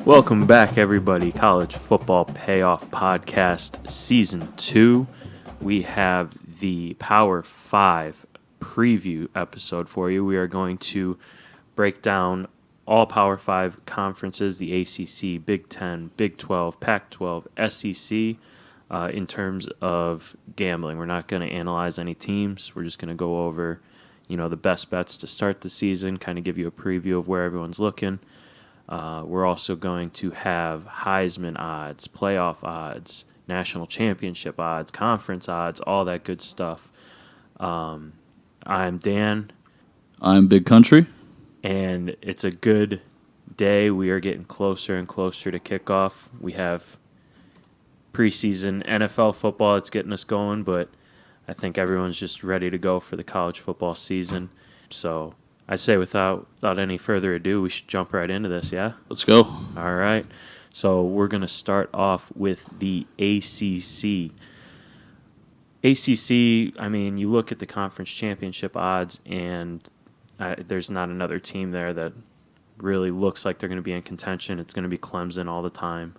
Welcome back, everybody. College Football Payoff Podcast Season 2. We have the Power 5 preview episode for you. We are going to break down all Power 5 conferences, the ACC, Big 10, Big 12, Pac-12, SEC, in terms of gambling. We're not going to analyze any teams. We're just going to go over, the best bets to start the season, kind of give you a preview of where everyone's looking. We're also going to have Heisman odds, playoff odds, national championship odds, conference odds, all that good stuff. I'm Dan. I'm Big Country. And it's a good day. We are getting closer and closer to kickoff. We have preseason NFL football that's getting us going, but I think everyone's just ready to go for the college football season. So I say without any further ado, we should jump right into this, yeah? Let's go. All right. So we're going to start off with the ACC. ACC, you look at the conference championship odds, and there's not another team there that really looks like they're going to be in contention. It's going to be Clemson all the time.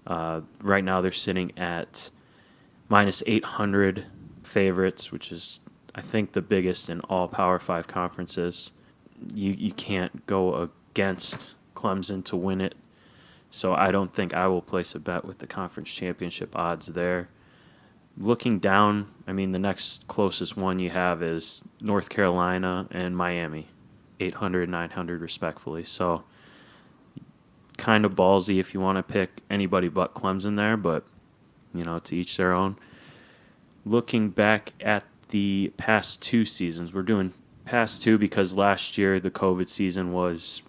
Right now they're sitting at minus 800 favorites, which is, I think, the biggest in all Power 5 conferences. You can't go against Clemson to win it. So I don't think I will place a bet with the conference championship odds there. Looking down, the next closest one you have is North Carolina and Miami, 800, 900 respectfully. So kind of ballsy if you want to pick anybody but Clemson there, but, to each their own. Looking back at the past two seasons, we're doing past two because last year the COVID season was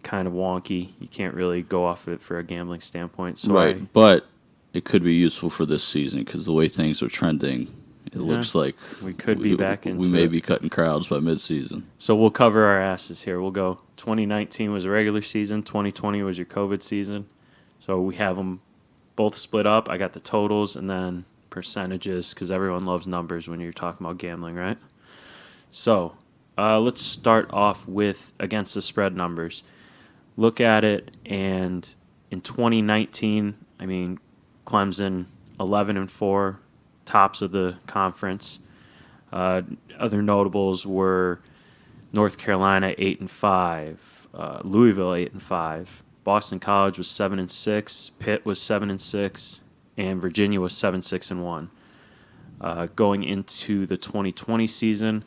kind of wonky. You can't really go off of it for a gambling standpoint. So right, but it could be useful for this season because the way things are trending, it looks like we could be back into we may be cutting crowds by midseason. So we'll cover our asses here. We'll go 2019 was a regular season, 2020 was your COVID season. So we have them both split up. I got the totals and then percentages because everyone loves numbers when you're talking about gambling, right? So let's start off with against the spread numbers. Look at it, and in 2019, Clemson 11-4, tops of the conference. Other notables were North Carolina 8-5, Louisville 8-5, Boston College was 7-6, Pitt was 7-6, and Virginia was 7-6-1. Going into the 2020 season,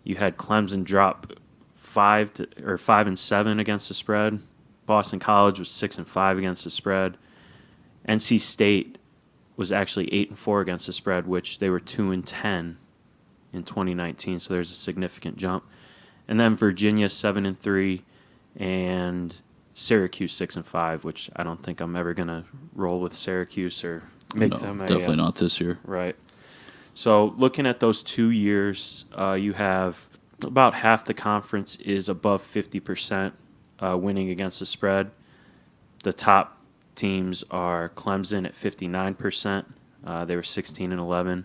you had Clemson drop 5-7 against the spread. Boston College was 6-5 against the spread. NC State was actually 8-4 against the spread, which they were 2-10 in 2019. So there's a significant jump. And then Virginia 7-3 and Syracuse 6-5, which I don't think I'm ever gonna roll with Syracuse or make them definitely not this year. Right. So looking at those 2 years, you have about half the conference is above 50% winning against the spread. The top teams are Clemson at 59%. They were 16-11.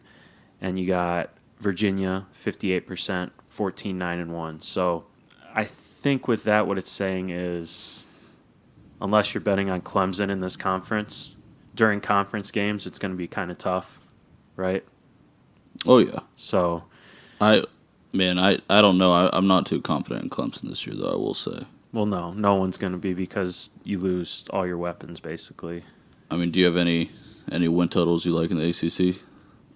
And you got Virginia, 58%, 14-9-1. So I think with that, what it's saying is unless you're betting on Clemson in this conference, during conference games, it's going to be kind of tough, right? Oh, yeah. So I don't know. I'm not too confident in Clemson this year, though, I will say. Well, no one's going to be because you lose all your weapons, basically. Do you have any win totals you like in the ACC?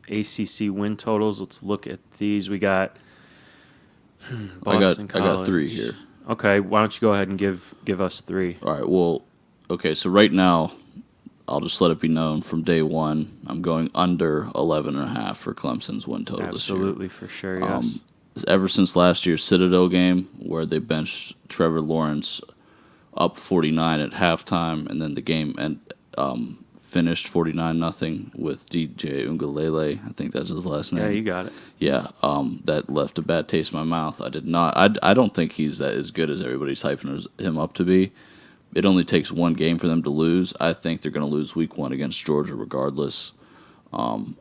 ACC win totals, let's look at these. We got Boston College. I got 3 here. Okay, why don't you go ahead and give us 3? All right, well, okay, so right now, I'll just let it be known from day one, I'm going under 11.5 for Clemson's win total this year. Absolutely, for sure, yes. Ever since last year's Citadel game where they benched Trevor Lawrence up 49 at halftime, and then the game finished 49-0 with DJ Ungalele. I think that's his last name. Yeah, you got it. Yeah, that left a bad taste in my mouth. I don't think he's that as good as everybody's hyping him up to be. It only takes one game for them to lose. I think they're going to lose week 1 against Georgia regardless. I'm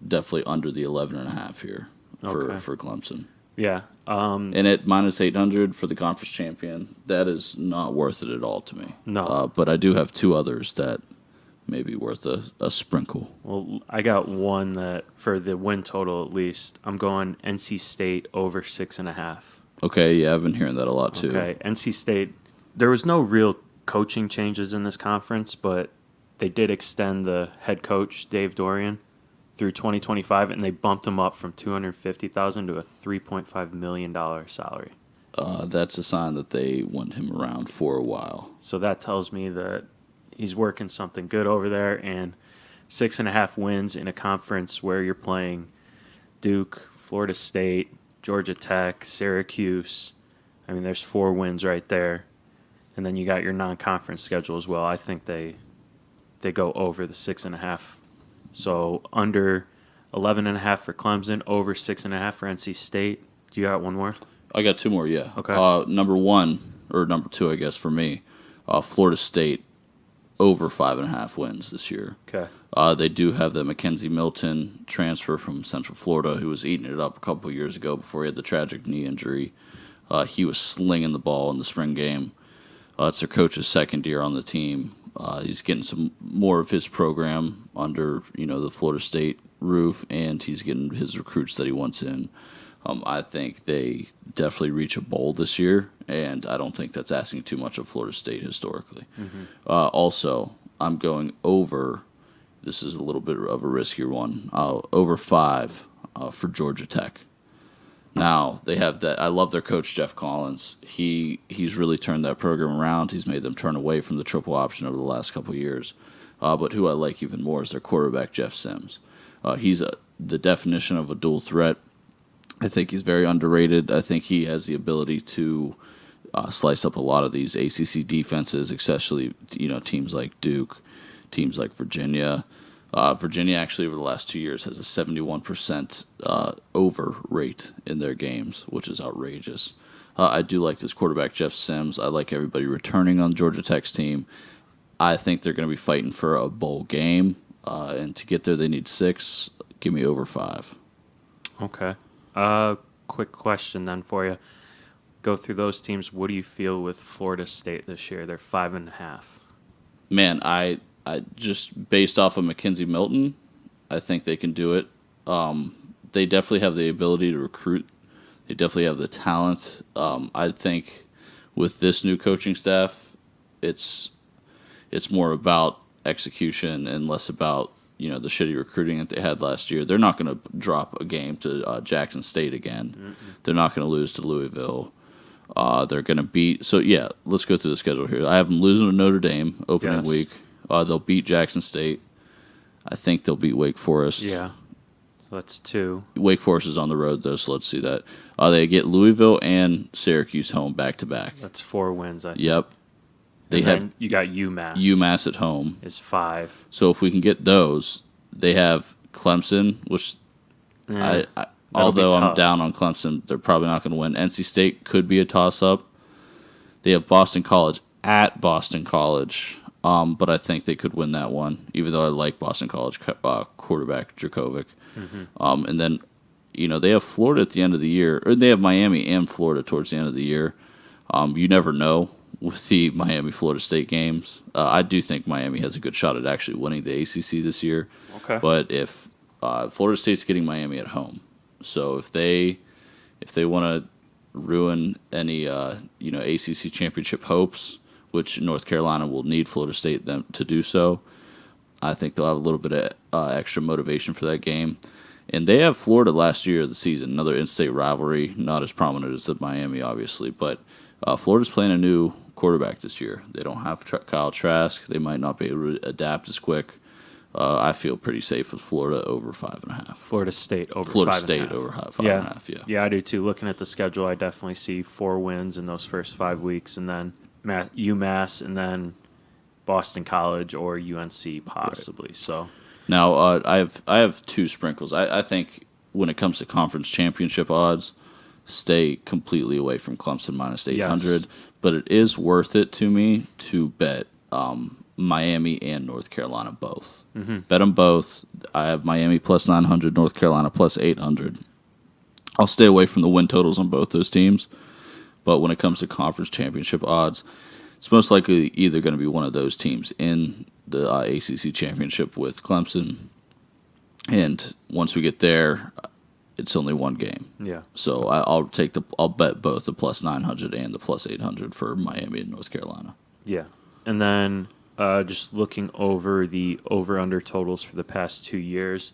definitely under the 11.5 here for Clemson. Yeah. And at minus 800 for the conference champion, that is not worth it at all to me. No. But I do have two others that may be worth a sprinkle. Well, I got one that for the win total at least, I'm going NC State over 6.5. Okay, yeah, I've been hearing that a lot too. Okay, NC State. There was no real coaching changes in this conference, but they did extend the head coach Dave Dorian through 2025, and they bumped him up from $250,000 to a $3.5 million salary. That's a sign that they want him around for a while. So that tells me that he's working something good over there, and 6.5 wins in a conference where you're playing Duke, Florida State, Georgia Tech, Syracuse. I mean, there's 4 wins right there. And then you got your non-conference schedule as well. I think they go over the 6.5. So under 11.5 for Clemson, over 6.5 for NC State. Do you got one more? I got two more, yeah. Okay. Number one, or number two, I guess, for me, Florida State over 5.5 wins this year. Okay. They do have the Mackenzie Milton transfer from Central Florida who was eating it up a couple of years ago before he had the tragic knee injury. He was slinging the ball in the spring game. It's their coach's second year on the team. He's getting some more of his program under the Florida State roof, and he's getting his recruits that he wants in. I think they definitely reach a bowl this year, and I don't think that's asking too much of Florida State historically. Mm-hmm. Also, I'm going over. This is a little bit of a riskier one. Over 5 for Georgia Tech. Now they have that. I love their coach Jeff Collins. He's really turned that program around. He's made them turn away from the triple option over the last couple of years. But who I like even more is their quarterback Jeff Sims. He's the definition of a dual threat. I think he's very underrated. I think he has the ability to slice up a lot of these ACC defenses, especially teams like Duke, teams like Virginia. Virginia actually over the last 2 years has a 71% over rate in their games, which is outrageous. I do like this quarterback, Jeff Sims. I like everybody returning on Georgia Tech's team. I think they're going to be fighting for a bowl game, and to get there they need 6. Give me over 5. Okay. Quick question then for you. Go through those teams. What do you feel with Florida State this year? They're 5.5. Man, I just based off of Mackenzie Milton, I think they can do it. They definitely have the ability to recruit. They definitely have the talent. I think with this new coaching staff, it's more about execution and less about the shitty recruiting that they had last year. They're not going to drop a game to Jackson State again. Mm-hmm. They're not going to lose to Louisville. They're going to beat. So yeah, let's go through the schedule here. I have them losing to Notre Dame opening week. They'll beat Jackson State. I think they'll beat Wake Forest. Yeah. So that's 2. Wake Forest is on the road, though, so let's see that. They get Louisville and Syracuse home back-to-back. That's 4 wins, I think. Yep. You got UMass. UMass at home. Is 5. So if we can get those, they have Clemson, which although I'm down on Clemson, they're probably not going to win. NC State could be a toss-up. They have Boston College at Boston College. But I think they could win that one, even though I like Boston College quarterback Dracovic. Mm-hmm. And then, they have Florida at the end of the year, or they have Miami and Florida towards the end of the year. You never know with the Miami-Florida State games. I do think Miami has a good shot at actually winning the ACC this year. Okay. But if Florida State's getting Miami at home, so if they want to ruin any ACC championship hopes, which North Carolina will need Florida State them to do so, I think they'll have a little bit of extra motivation for that game. And they have Florida last year of the season, another in-state rivalry, not as prominent as the Miami, obviously, but Florida's playing a new quarterback this year. They don't have Kyle Trask. They might not be able to adapt as quick. I feel pretty safe with Florida over 5.5. Florida State over 5.5. Florida State over 5.5, yeah. Yeah, I do too. Looking at the schedule, I definitely see 4 wins in those first 5 weeks, and then UMass, and then Boston College or UNC possibly. Right. So now I have 2 sprinkles. I think when it comes to conference championship odds, stay completely away from Clemson minus 800. Yes. But it is worth it to me to bet Miami and North Carolina both. Mm-hmm. Bet them both. I have Miami plus 900, North Carolina plus 800. I'll stay away from the win totals on both those teams. But when it comes to conference championship odds, it's most likely either going to be one of those teams in the ACC championship with Clemson. And once we get there, it's only one game. Yeah. So I'll bet both the plus 900 and the plus 800 for Miami and North Carolina. Yeah. And then just looking over the over-under totals for the past 2 years,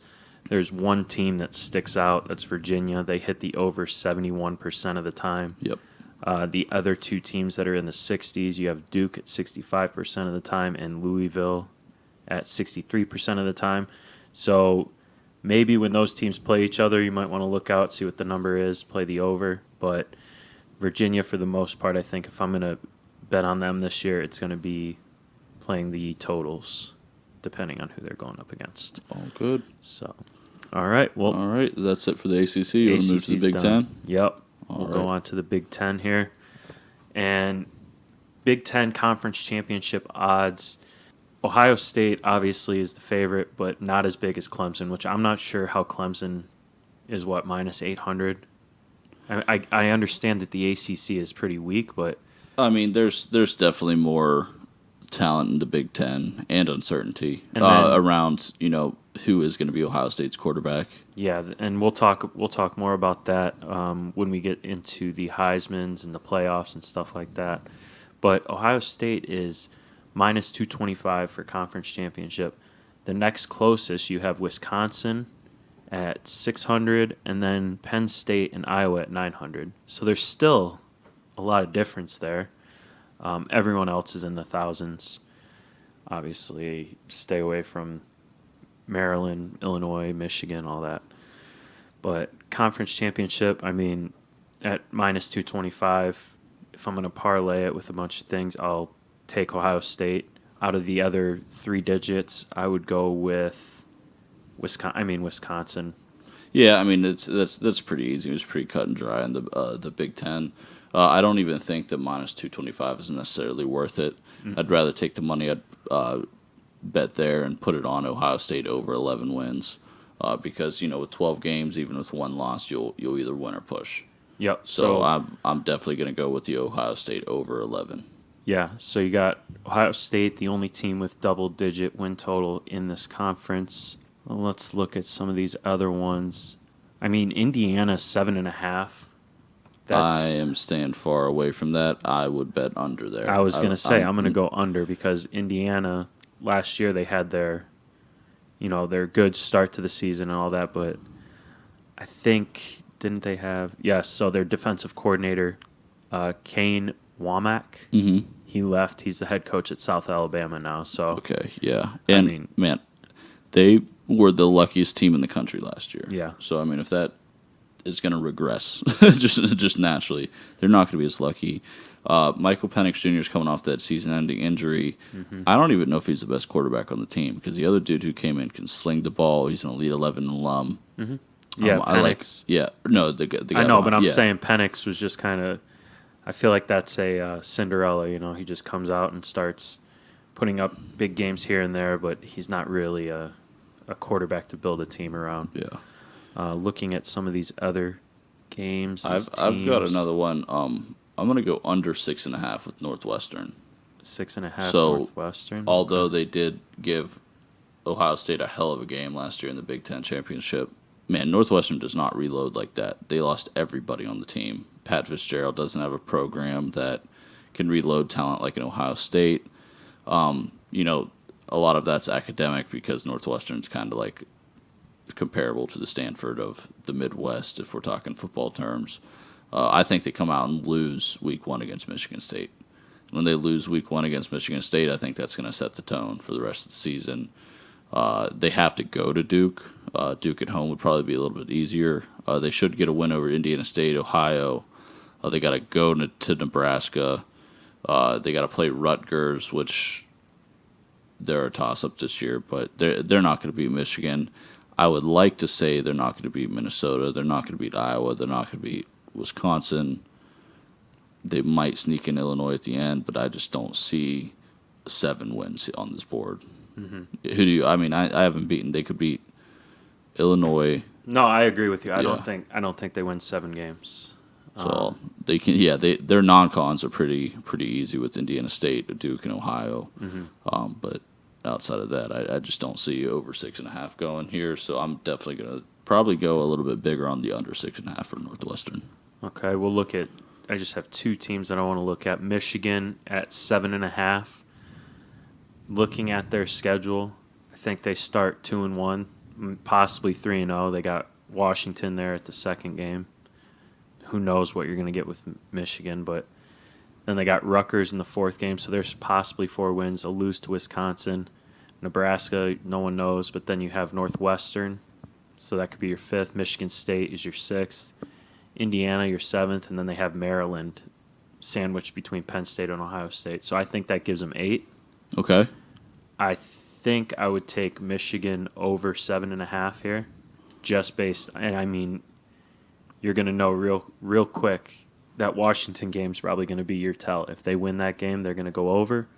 there's one team that sticks out. That's Virginia. They hit the over 71% of the time. Yep. The other two teams that are in the 60s, you have Duke at 65% of the time and Louisville at 63% of the time. So maybe when those teams play each other, you might want to look out, see what the number is, play the over. But Virginia, for the most part, I think if I'm going to bet on them this year, it's going to be playing the totals, depending on who they're going up against. All good. So, all right. Well, all right. That's it for the ACC. You want to move to the Big Ten? Yep. We'll go on to the Big Ten here. And Big Ten Conference Championship odds. Ohio State obviously is the favorite, but not as big as Clemson, which I'm not sure how Clemson is, minus 800? I understand that the ACC is pretty weak, but... I mean, there's definitely more talent in the Big Ten and uncertainty around, who is going to be Ohio State's quarterback. Yeah, and we'll talk more about that when we get into the Heismans and the playoffs and stuff like that. But Ohio State is minus 225 for conference championship. The next closest, you have Wisconsin at 600, and then Penn State and Iowa at 900. So there's still a lot of difference there. Everyone else is in the thousands. Obviously, stay away from Maryland, Illinois, Michigan, all that. But conference championship, at minus 225, if I'm going to parlay it with a bunch of things, I'll take Ohio State. Out of the other three digits, I would go with Wisconsin. Yeah, that's pretty easy. It was pretty cut and dry in the Big Ten. I don't even think that minus 225 is necessarily worth it. Mm-hmm. I'd rather take the money I'd bet there and put it on Ohio State over 11 wins, because with 12 games, even with one loss, you'll either win or push. Yep. So I'm definitely going to go with the Ohio State over 11. Yeah. So you got Ohio State, the only team with double-digit win total in this conference. Well, let's look at some of these other ones. Indiana 7.5. I am staying far away from that. I would bet under there. I was going to say I'm going to go under because Indiana last year they had their good start to the season and all that, but I think didn't they have so their defensive coordinator Kane Womack. Mm-hmm. He left. He's the head coach at South Alabama now. So okay, yeah, and man, they were the luckiest team in the country last year. Yeah. So if that is going to regress just naturally, they're not going to be as lucky. Michael Penix Jr. is coming off that season-ending injury. Mm-hmm. I don't even know if he's the best quarterback on the team because the other dude who came in can sling the ball. He's an Elite 11 alum. Mm-hmm. Yeah, Penix. The guy. I know, but I'm saying Penix was just kind of. I feel like that's a Cinderella. He just comes out and starts putting up big games here and there, but he's not really a quarterback to build a team around. Yeah. Looking at some of these other games, I've got another one. I'm going to go under 6.5 with Northwestern. 6.5 Northwestern. Although they did give Ohio State a hell of a game last year in the Big Ten championship, man, Northwestern does not reload like that. They lost everybody on the team. Pat Fitzgerald doesn't have a program that can reload talent like in Ohio State. A lot of that's academic because Northwestern's kind of like comparable to the Stanford of the Midwest, if we're talking football terms. I think they come out and lose Week 1 against Michigan State. When they lose Week 1 against Michigan State, I think that's going to set the tone for the rest of the season. They have to go to Duke. Duke at home would probably be a little bit easier. They should get a win over Indiana State, Ohio. They got to go to Nebraska. They got to play Rutgers, which they're a toss-up this year, but they're not going to beat Michigan. I would like to say they're not going to beat Minnesota. They're not going to beat Iowa. They're not going to beat Wisconsin. They might sneak in Illinois at the end, but I just don't see 7 wins on this board. Mm-hmm. Who do you? I haven't beaten. They could beat Illinois, No, I agree with you. I Yeah. don't think they win 7 games. So they can, yeah, their non-cons are pretty easy with Indiana State, Duke, and Ohio. But outside of that, I just don't see over 6.5 going here. So I'm definitely gonna probably go a little bit bigger on the under 6.5 for Northwestern. Okay, we'll look at. I just have 2 teams that I want to look at. Michigan at 7.5. Looking at their schedule, I think they start 2-1, possibly 3-0. They got Washington there at the second game. Who knows what you're going to get with Michigan, but then they got Rutgers in the 4th game, so there's possibly 4 wins. A lose to Wisconsin, Nebraska, no one knows, but then you have Northwestern, so that could be your 5th. Michigan State is your 6th. Indiana, your 7th, and then they have Maryland sandwiched between Penn State and Ohio State. So I think that gives them 8. Okay. I think I would take Michigan over 7.5 here, just based. And I mean, you're going to know real quick that Washington game's probably going to be your tell. If they win that game, they're going to go over.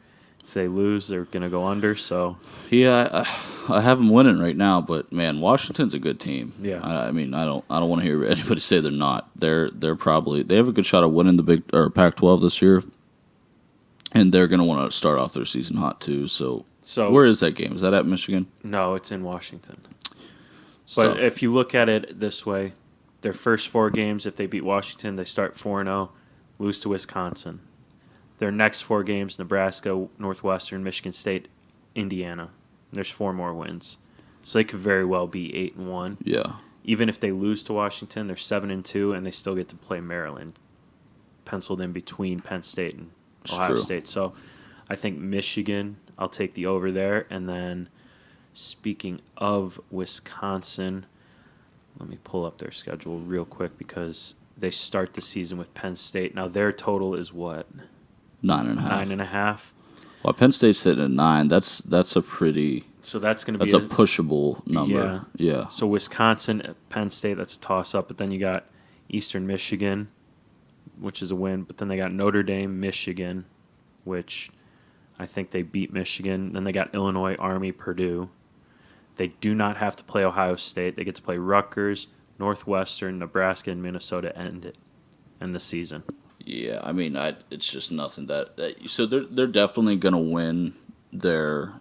If they lose, they're going to go under. So Yeah, I have them winning right now, but man, Washington's a good team. Yeah. I mean, I don't want to hear anybody say they're not. They're probably they have a good shot of winning the Big or Pac-12 this year, and they're going to want to start off their season hot too. So where is that game? Is that at Michigan? No, it's in Washington. Stuff. But if you look at it this way, their first 4 games, if they beat Washington, they start 4-0, lose to Wisconsin. Their next 4 games, Nebraska, Northwestern, Michigan State, Indiana. There's 4 more wins. So they could very well be 8-1. Yeah. Even if they lose to Washington, they're 7-2, and they still get to play Maryland, penciled in between Penn State and Ohio State. So I think Michigan, I'll take the over there. And then speaking of Wisconsin, let me pull up their schedule real quick because they start the season with Penn State. Now their total is what? 9.5. 9.5. Well, Penn State's sitting at 9. That's a pretty. So that's going to be a pushable number. Yeah. So Wisconsin, Penn State, that's a toss-up. But then you got Eastern Michigan, which is a win. But then they got Notre Dame, Michigan, which I think they beat Michigan. Then they got Illinois, Army, Purdue. They do not have to play Ohio State. They get to play Rutgers, Northwestern, Nebraska, and Minnesota to end the season. Yeah, I mean, it's just nothing so they're definitely going to win their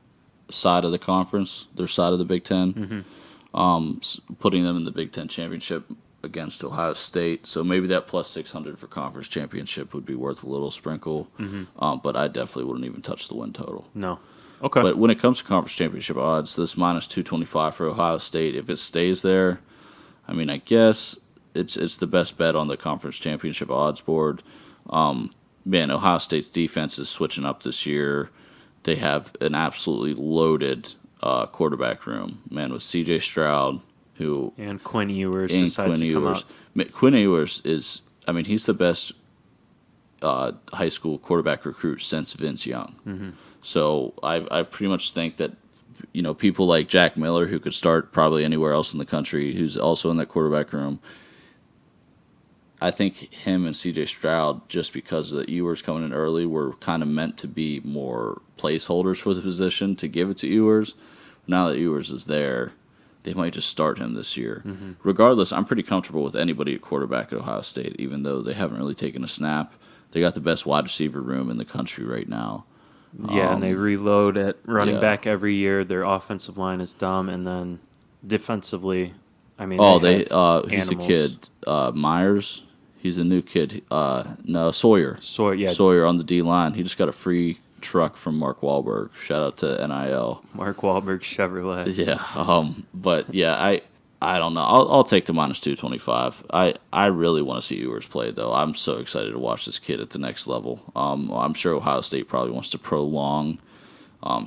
side of the conference, their side of the Big Ten, putting them in the Big Ten championship against Ohio State. So maybe that plus 600 for conference championship would be worth a little sprinkle. But I definitely wouldn't even touch the win total. No. Okay. But when it comes to conference championship odds, this minus 225 for Ohio State, if it stays there, I mean, I guess it's the best bet on the conference championship odds board. Man, Ohio State's defense is switching up this year. They have an absolutely loaded quarterback room. Man, with C.J. Stroud, and Quinn Ewers decides to come out. Quinn Ewers is, I mean, he's the best high school quarterback recruit since Vince Young. So I pretty much think that, people like Jack Miller, who could start probably anywhere else in the country, who's also in that quarterback room, I think him and C.J. Stroud, just because the Ewers coming in early, were kind of meant to be more placeholders for the position to give it to Ewers. Now that Ewers is there, they might just start him this year. Regardless, I'm pretty comfortable with anybody at quarterback at Ohio State, even though they haven't really taken a snap. They got the best wide receiver room in the country right now. Yeah, and they reload at running back every year. Their offensive line is dumb, and then defensively, I mean, who's the kid? Myers. He's a new kid. No, Sawyer. Sawyer on the D line. He just got a free truck from Mark Wahlberg. Shout out to NIL. Mark Wahlberg Chevrolet. Yeah. But yeah, I don't know. I'll take the minus 225. I really want to see Ewers play, though. I'm so excited to watch this kid at the next level. I'm sure Ohio State probably wants to prolong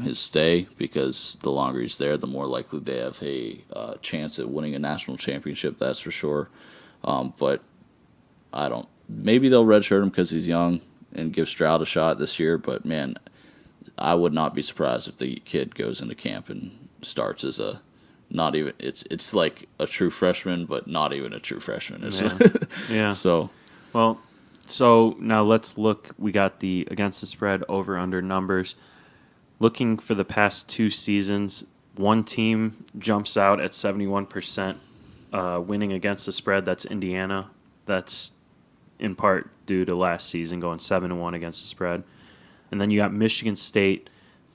his stay because the longer he's there, the more likely they have a chance at winning a national championship. That's for sure. But I don't. Maybe they'll redshirt him because he's young and give Stroud a shot this year. But man, I would not be surprised if the kid goes into camp and starts as a. Not even it's like a true freshman, but not even a true freshman. Yeah. So now let's look. We got the against the spread over under numbers. Looking for the past 2 seasons, one team jumps out at 71% winning against the spread. That's Indiana. That's in part due to last season going 7-1 against the spread. And then you got Michigan State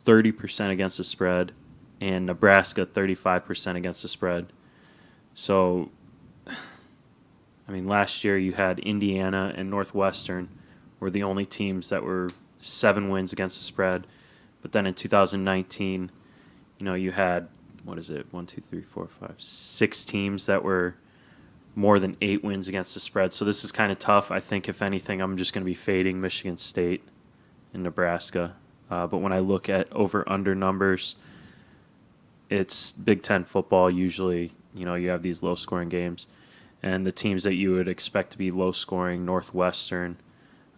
30% against the spread and Nebraska 35% against the spread. So, I mean, last year you had Indiana and Northwestern were the only teams that were 7 wins against the spread. But then in 2019, you had, 6 teams that were more than 8 wins against the spread. So this is kind of tough. I think, if anything, I'm just going to be fading Michigan State and Nebraska. But when I look at over-under numbers, it's Big Ten football. Usually, you have these low-scoring games. And the teams that you would expect to be low-scoring, Northwestern,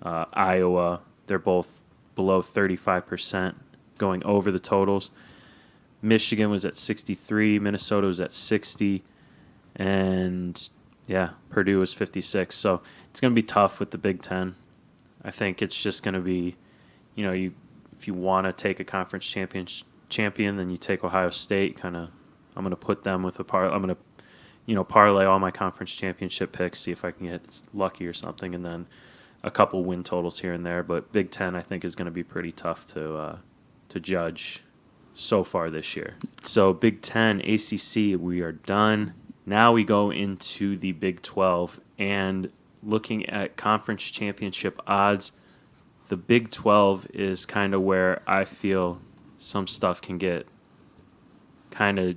Iowa, they're both below 35% going over the totals. Michigan was at 63, Minnesota was at 60, and Purdue was 56. So it's going to be tough with the Big Ten. I think it's just going to be, if you want to take a conference champion, then you take Ohio State. I'm going to put them with I'm going to, parlay all my conference championship picks, see if I can get lucky or something, and then a couple win totals here and there. But Big Ten, I think, is going to be pretty tough to judge so far this year. So Big Ten, ACC, we are done. Now we go into the Big 12, and looking at conference championship odds, the Big 12 is kind of where I feel some stuff can get kind of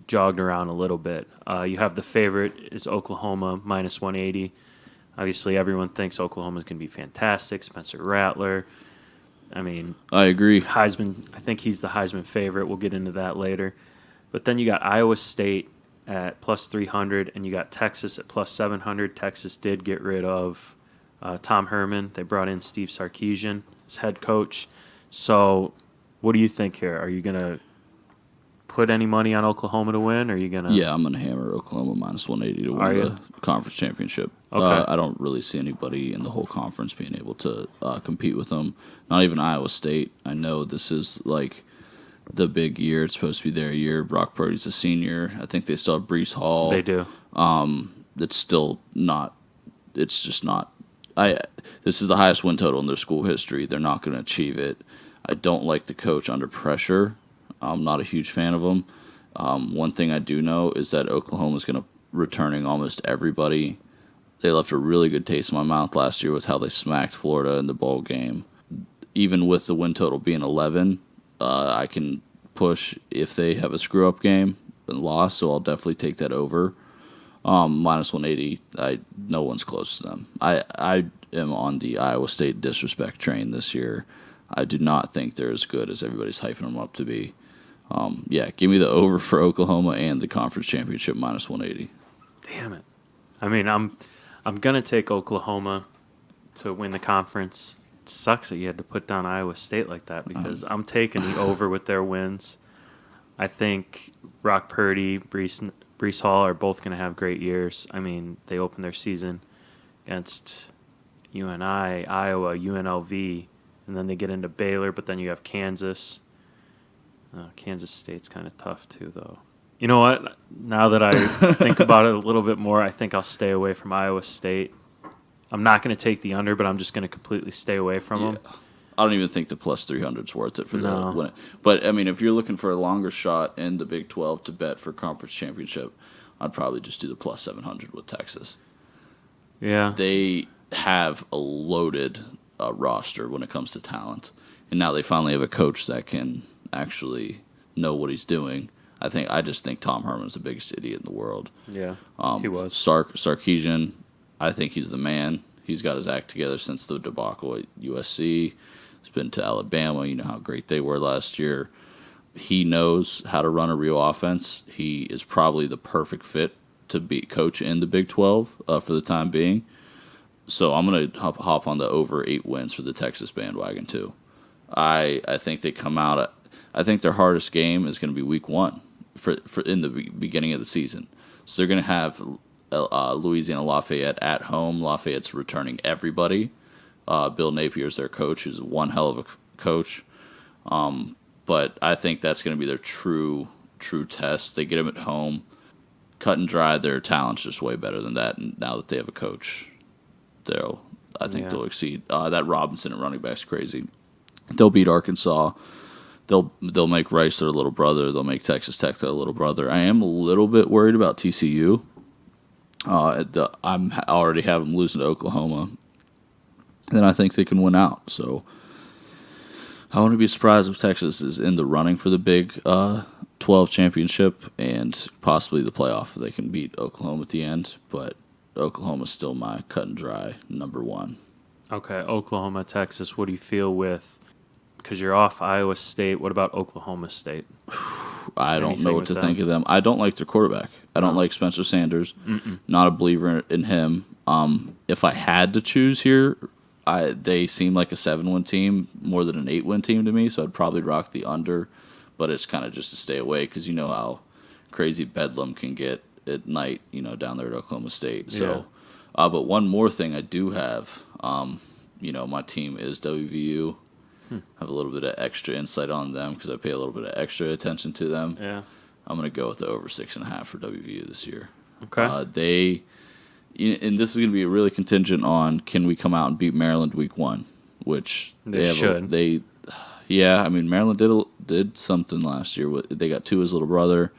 jogged around a little bit. You have the favorite is Oklahoma, minus 180. Obviously, everyone thinks Oklahoma is going to be fantastic. Spencer Rattler. I mean, I agree. Heisman, I think he's the Heisman favorite. We'll get into that later. But then you got Iowa State at plus 300, and you got Texas at plus 700. Texas did get rid of Tom Herman. They brought in Steve Sarkisian as head coach. So what do you think here? Are you going to put any money on Oklahoma to win? Or are you going to? Yeah, I'm going to hammer Oklahoma minus 180 to win the conference championship. Okay. I don't really see anybody in the whole conference being able to compete with them. Not even Iowa State. I know this is like the big year. It's supposed to be their year. Brock Purdy's a senior. I think they still have Breece Hall. They do. It's still not. It's just not. This is the highest win total in their school history. They're not going to achieve it. I don't like the coach under pressure. I'm not a huge fan of him. One thing I do know is that Oklahoma is going to returning almost everybody. They left a really good taste in my mouth last year with how they smacked Florida in the bowl game. Even with the win total being 11, I can push if they have a screw-up game and loss, so I'll definitely take that over. Minus 180, no one's close to them. I am on the Iowa State disrespect train this year. I do not think they're as good as everybody's hyping them up to be. Give me the over for Oklahoma and the conference championship minus 180. Damn it. I mean, I'm going to take Oklahoma to win the conference. It sucks that you had to put down Iowa State like that because I'm taking the over with their wins. I think Brock Purdy, Breece Hall are both going to have great years. I mean, they opened their season against UNI, Iowa, UNLV, and then they get into Baylor, but then you have Kansas. Kansas State's kind of tough too, though. You know what? Now that I think about it a little bit more, I think I'll stay away from Iowa State. I'm not going to take the under, but I'm just going to completely stay away from them. I don't even think the plus 300 is worth it for the win. But, I mean, if you're looking for a longer shot in the Big 12 to bet for conference championship, I'd probably just do the plus 700 with Texas. Yeah. They have a loaded roster when it comes to talent. And now they finally have a coach that can actually know what he's doing. I just think Tom Herman's the biggest idiot in the world. Yeah, he was. Sarkisian, I think he's the man. He's got his act together since the debacle at USC. He's been to Alabama. You know how great they were last year. He knows how to run a real offense. He is probably the perfect fit to be coach in the Big 12 for the time being. So I'm going to hop on the over 8 wins for the Texas bandwagon too. I think they come out. I think their hardest game is going to be Week 1 for in the beginning of the season. So they're going to have Louisiana Lafayette at home. Lafayette's returning everybody. Bill Napier's their coach, who's one hell of a coach. But I think that's going to be their true test. They get him at home. cut and dry. Their talent's just way better than that. And now that they have a coach, I think they'll exceed. That Robinson at running back's crazy. They'll beat Arkansas. They'll make Rice their little brother. They'll make Texas Tech their little brother. I am a little bit worried about TCU. I already have them losing to Oklahoma, and I think they can win out. So I wouldn't be surprised if Texas is in the running for the Big 12 championship and possibly the playoff. They can beat Oklahoma at the end, but Oklahoma's still my cut and dry number one. Okay, Oklahoma, Texas. What do you feel with? Because you're off Iowa State. What about Oklahoma State? I don't know what to think of them. I don't like their quarterback. I don't like Spencer Sanders. Not a believer in him. If I had to choose here, they seem like a 7-win team more than an 8-win team to me, so I'd probably rock the under, but it's kind of just to stay away because you know how crazy Bedlam can get at night, down there at Oklahoma State. So, but one more thing I do have, my team is WVU. Have a little bit of extra insight on them because I pay a little bit of extra attention to them. Yeah. I'm going to go with the over 6.5 for WVU this year. Okay. And this is going to be really contingent on can we come out and beat Maryland week 1, which they should. Maryland did something last year. They got Tua's little brother.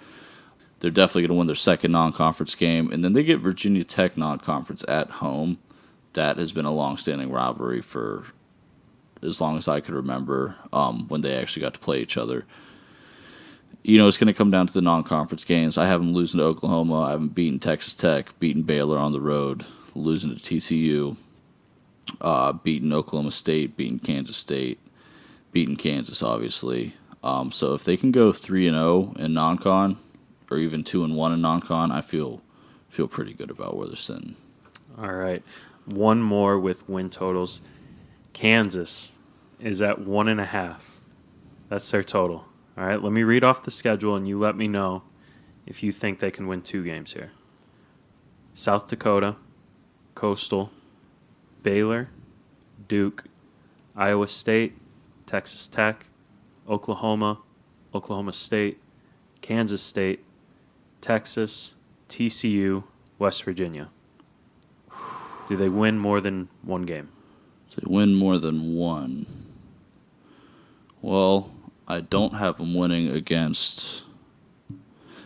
They're definitely going to win their second non-conference game, and then they get Virginia Tech non-conference at home. That has been a long-standing rivalry for as long as I could remember, when they actually got to play each other. It's going to come down to the non-conference games. I have them losing to Oklahoma. I have them beating Texas Tech, beating Baylor on the road, losing to TCU, beating Oklahoma State, beating Kansas State, beating Kansas, obviously. So if they can go 3-0 in non-con, or even 2-1 in non-con, I feel pretty good about where they're sitting. All right. One more with win totals. Kansas is at 1.5. That's their total. All right, let me read off the schedule, and you let me know if you think they can win 2 games here. South Dakota, Coastal, Baylor, Duke, Iowa State, Texas Tech, Oklahoma, Oklahoma State, Kansas State, Texas, TCU, West Virginia. Do they win more than 1 game? They win more than 1. Well, I don't have them winning against.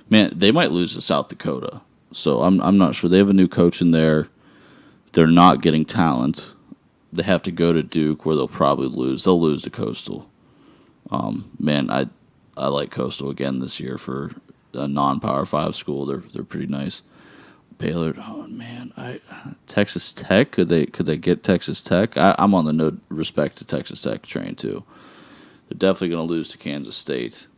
Man, they might lose to South Dakota. So I'm not sure. They have a new coach in there. They're not getting talent. They have to go to Duke, where they'll probably lose. They'll lose to Coastal. I like Coastal again this year for a non-Power 5 school. They're pretty nice. Baylor, Texas Tech. Could they get Texas Tech? I'm on the no respect to Texas Tech train too. They're definitely going to lose to Kansas State.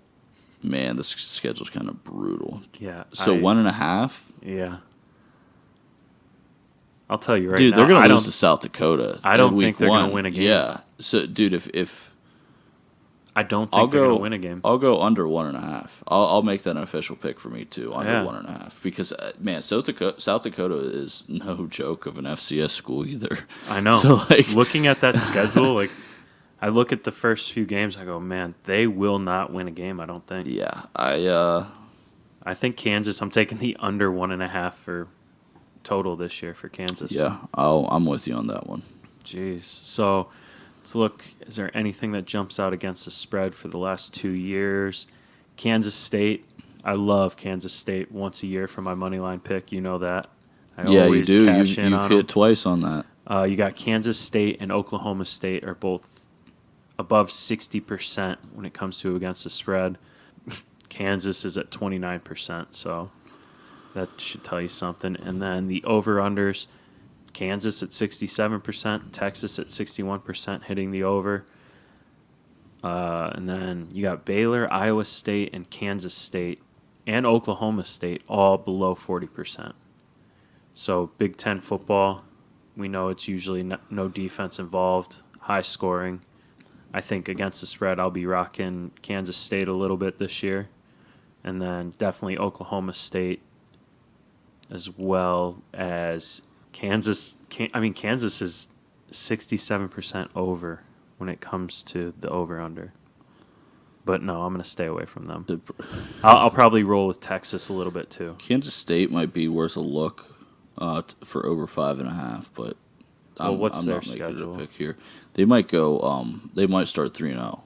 Man, this schedule's kind of brutal. Yeah. So 1.5. Yeah. I'll tell you right dude, now. They're going to lose to South Dakota. I don't think they're going to win a game. Yeah. So, dude, if I don't think they're going to win a game. I'll go under 1.5. I'll make that an official pick for me too, under 1.5. Because South Dakota is no joke of an FCS school either. I know. So looking at that schedule, I look at the first few games, I go, man, they will not win a game. I don't think. Yeah, I think Kansas. I'm taking the under 1.5 for total this year for Kansas. Yeah, I'm with you on that one. Jeez. So. Let's look. Is there anything that jumps out against the spread for the last 2 years? Kansas State. I love Kansas State once a year for my money line pick. You know that. You do. You've hit twice on that. You got Kansas State and Oklahoma State are both above 60% when it comes to against the spread. Kansas is at 29%, so that should tell you something. And then the over-unders. Kansas at 67%, Texas at 61% hitting the over. And then you got Baylor, Iowa State, and Kansas State, and Oklahoma State all below 40%. So Big Ten football, we know it's usually no defense involved, high scoring. I think against the spread, I'll be rocking Kansas State a little bit this year. And then definitely Oklahoma State as well as Kansas. Kansas is 67% over when it comes to the over-under. But no, I'm going to stay away from them. I'll probably roll with Texas a little bit too. Kansas State might be worth a look for over 5.5, but What's I'm their not making schedule? it a pick here. They might go. They might start 3-0.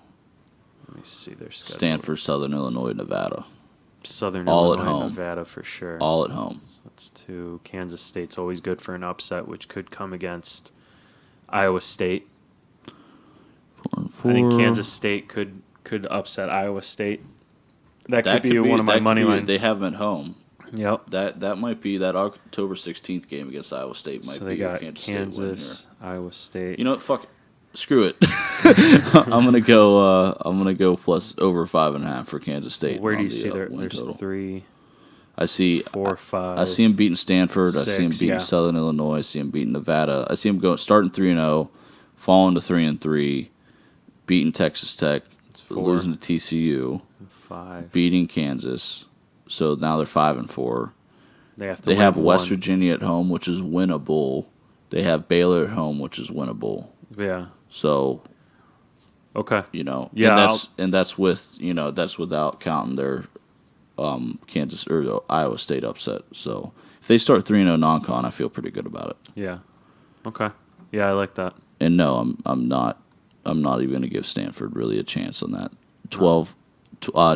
Let me see their schedule. Stanford, Southern Illinois, Nevada. Southern all Illinois, at home. Nevada for sure. All at home. That's 2. Kansas State's always good for an upset, which could come against Iowa State. 4-4. I think Kansas State could upset Iowa State. That could be one of my money line. They have them at home. Yep. That might be that October 16th game against Iowa State. Might So be they got Kansas Kansas, State win here. Iowa State. You know what? Fuck it. Screw it. I'm gonna go. I'm gonna go plus over 5.5 for Kansas State. Where do you the, see win there's total. 3, I see 4, 5. I see him beating Stanford. I see him 6, beating yeah. Southern Illinois. I see him beating Nevada. I see him starting 3-0, falling to 3-3, beating Texas Tech, It's 4, losing to TCU, 5. beating Kansas. So now they're 5-4. They have to. They have win West one. Virginia at home, which is winnable. They have Baylor at home, which is winnable. Yeah. So Okay. yeah, and that's with that's without counting their Kansas or the Iowa State upset. So if they start 3-0 non-con, I feel pretty good about it. Yeah. Okay. Yeah, I like that. And no, I'm not even going to give Stanford really a chance on that. 12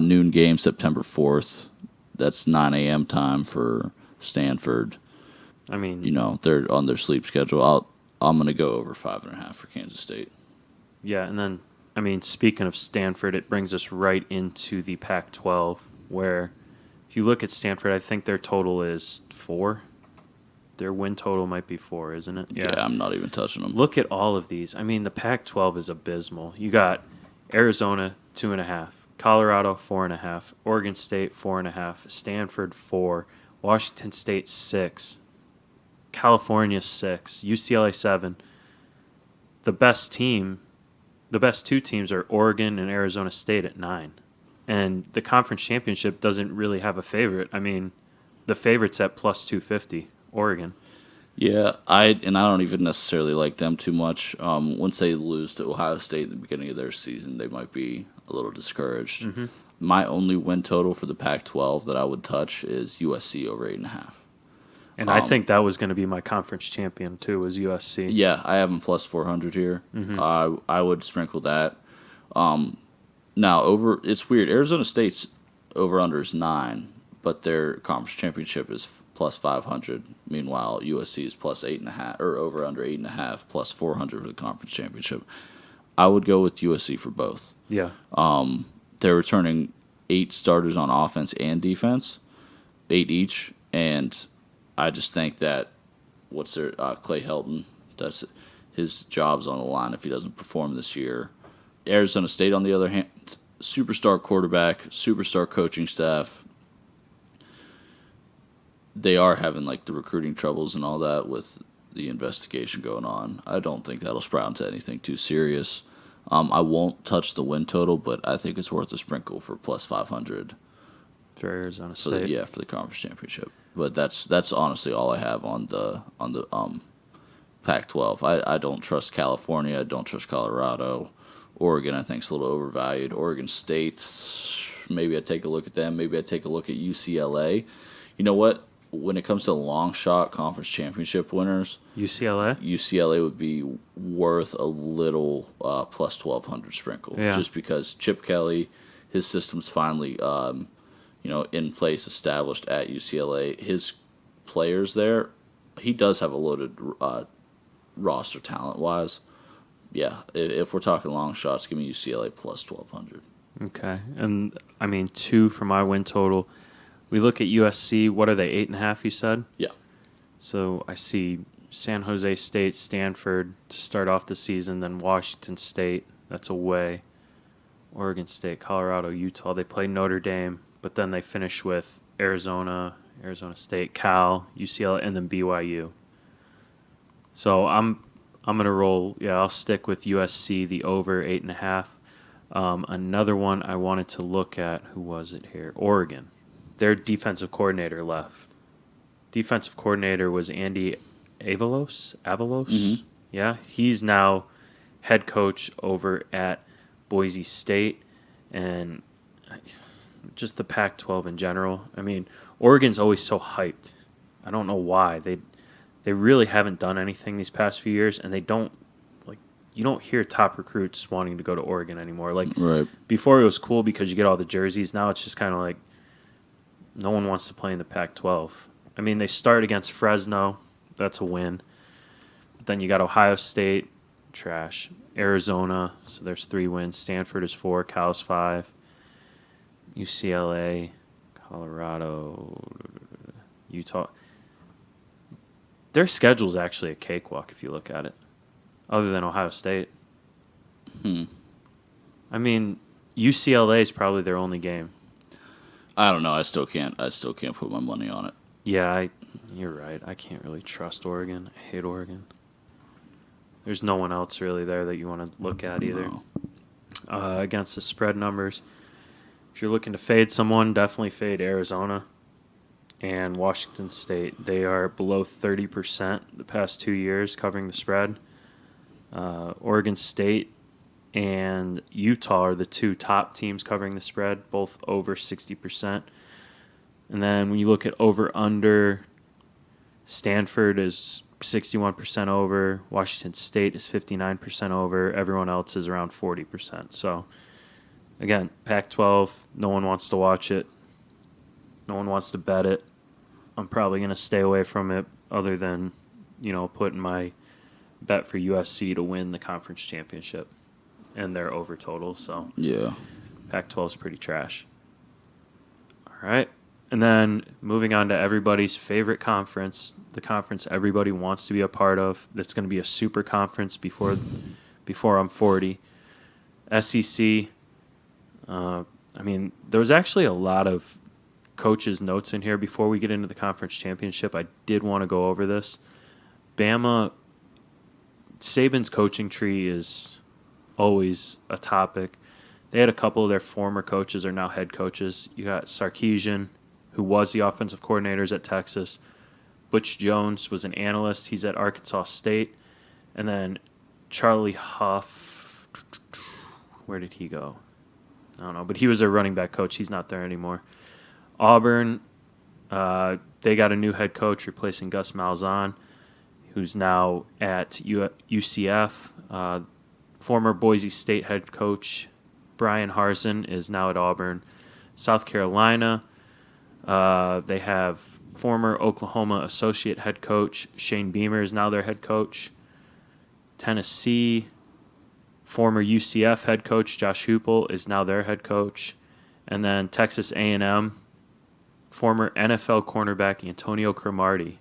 noon game, September 4th. That's 9 a.m. time for Stanford. I mean, They're on their sleep schedule. I'm going to go over 5.5 for Kansas State. yeah, and then speaking of Stanford, it brings us right into the Pac-12, where if you look at Stanford, I think their total is 4. Their win total might be 4, isn't it? Yeah, I'm not even touching them. Look at all of these. The Pac-12 is abysmal. You got Arizona 2.5, Colorado 4.5, Oregon State 4.5, Stanford 4, Washington State 6, California 6, UCLA 7. The best 2 teams are Oregon and Arizona State at 9. And the conference championship doesn't really have a favorite. The favorite's at plus 250, Oregon. Yeah, I don't even necessarily like them too much. Once they lose to Ohio State at the beginning of their season, they might be a little discouraged. Mm-hmm. My only win total for the Pac-12 that I would touch is USC over 8.5. And I think that was going to be my conference champion too, was USC. Yeah, I have them plus 400 here. Mm-hmm. I would sprinkle that. Now it's weird. Arizona State's over under is 9, but their conference championship is plus 500. Meanwhile, USC is plus 8.5 or over under 8.5 plus 400 for the conference championship. I would go with USC for both. Yeah. They're returning 8 starters on offense and defense, 8 each, and I just think that Clay Helton, his job's on the line if he doesn't perform this year. Arizona State, on the other hand, superstar quarterback, superstar coaching staff. They are having the recruiting troubles and all that with the investigation going on. I don't think that'll sprout into anything too serious. I won't touch the win total, but I think it's worth a sprinkle for plus 500. For Arizona State. For the conference championship. But that's honestly all I have on the Pac-12. I don't trust California. I don't trust Colorado. Oregon, I think, is a little overvalued. Oregon State, maybe I take a look at them. Maybe I take a look at UCLA. You know what? When it comes to long shot conference championship winners, UCLA would be worth a little plus 1,200 sprinkle. Yeah. Just because Chip Kelly, his system's finally in place, established at UCLA. His players there, he does have a loaded roster talent-wise. Yeah, if we're talking long shots, give me UCLA plus 1,200. Okay. And, 2 for my win total. We look at USC. What are they, 8.5, you said? Yeah. So I see San Jose State, Stanford to start off the season, then Washington State. That's away. Oregon State, Colorado, Utah. They play Notre Dame, but then they finish with Arizona State, Cal, UCLA, and then BYU. So I'm gonna roll. Yeah, I'll stick with USC, the over 8.5. Another one I wanted to look at. Who was it here? Oregon. Their defensive coordinator left. Defensive coordinator was Andy Avalos. Mm-hmm. Yeah, he's now head coach over at Boise State. and just the Pac-12 in general. I mean, Oregon's always so hyped. I don't know why. They really haven't done anything these past few years, and they don't like you don't hear top recruits wanting to go to Oregon anymore. Like Right. before, it was cool because you get all the jerseys. Now it's just kind of like no one wants to play in the Pac-12. I mean, they start against Fresno. That's a win. But then you got Ohio State, trash. Arizona, so there's 3 wins. Stanford is 4. Cal's 5. UCLA, Colorado, Utah. Their schedule is actually a cakewalk if you look at it, other than Ohio State. I mean, UCLA is probably their only game. I don't know. I still can't put my money on it. Yeah, you're right. I can't really trust Oregon. I hate Oregon. There's no one else really there that you want to look at either. No. Against the spread numbers, if you're looking to fade someone, definitely fade Arizona and Washington State. They are below 30% the past 2 years covering the spread. Oregon State and Utah are the 2 top teams covering the spread, both over 60%. And then when you look at over-under, Stanford is 61% over. Washington State is 59% over. Everyone else is around 40%. So, again, Pac-12, no one wants to watch it. No one wants to bet it. I'm probably going to stay away from it other than, putting my bet for USC to win the conference championship and their over total. So, Yeah. Pac-12 is pretty trash. All right. And then moving on to everybody's favorite conference, the conference everybody wants to be a part of. That's going to be a super conference before I'm 40. SEC. There was actually a lot of coaches' notes in here before we get into the conference championship. I did want to go over this. Bama, Saban's coaching tree is always a topic. They had a couple of their former coaches are now head coaches. You got Sarkisian, who was the offensive coordinators at Texas. Butch Jones was an analyst. He's at Arkansas State. And then Charlie Huff, where did he go? I don't know, but he was a running back coach. He's not there anymore. Auburn, they got a new head coach replacing Gus Malzahn, who's now at UCF. Former Boise State head coach Brian Harsin is now at Auburn. South Carolina, they have former Oklahoma associate head coach Shane Beamer is now their head coach. Tennessee, former UCF head coach Josh Heupel is now their head coach. And then Texas A&M, former NFL cornerback Antonio Cromartie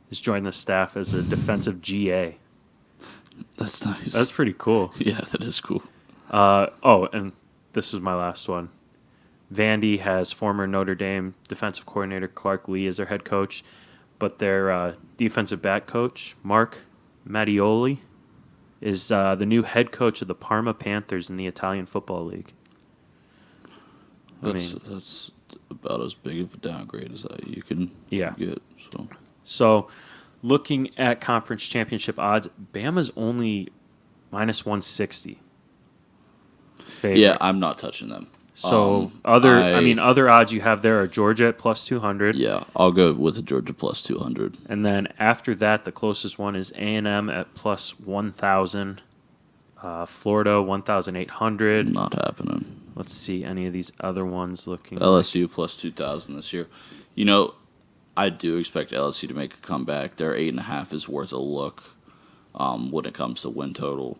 has joined the staff as a defensive GA. That's nice. That's pretty cool. Yeah, that is cool. And this is my last one. Vandy has former Notre Dame defensive coordinator Clark Lee as their head coach, but their defensive back coach, Mark Mattioli, is the new head coach of the Parma Panthers in the Italian Football League. That's about as big of a downgrade as you can get. So, looking at conference championship odds, Bama's only minus 160. Favorite. Yeah, I'm not touching them. So other odds you have there are Georgia at plus 200. Yeah, I'll go with the Georgia plus 200. And then after that, the closest one is A&M at plus 1,000. Florida 1,800. Not happening. Let's see any of these other ones looking. LSU plus 2,000 this year. I do expect LSU to make a comeback. Their 8.5 is worth a look when it comes to win total.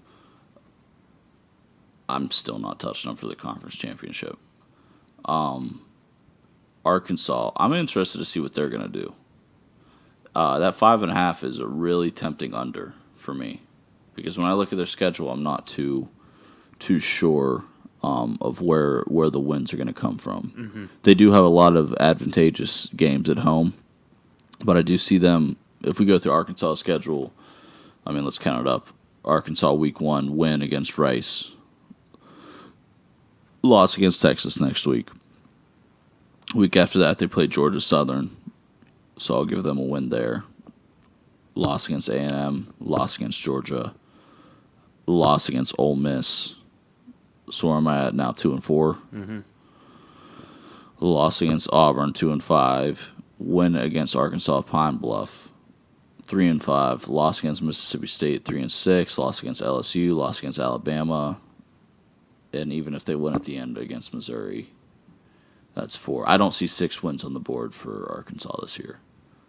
I'm still not touching them for the conference championship. Arkansas, I'm interested to see what they're going to do. That 5.5 is a really tempting under for me because when I look at their schedule, I'm not too sure of where the wins are going to come from. Mm-hmm. They do have a lot of advantageous games at home, but I do see them, if we go through Arkansas' schedule, let's count it up. Arkansas week 1, win against Rice. Loss against Texas next week. Week after that, they play Georgia Southern, so I'll give them a win there. Loss against A&M, loss against Georgia, loss against Ole Miss, So where am I at now? 2-4. Mm-hmm. Loss against Auburn, 2-5. Win against Arkansas Pine Bluff, 3-5. Loss against Mississippi State, 3-6. Loss against LSU. Loss against Alabama. And even if they win at the end against Missouri, that's 4. I don't see 6 wins on the board for Arkansas this year.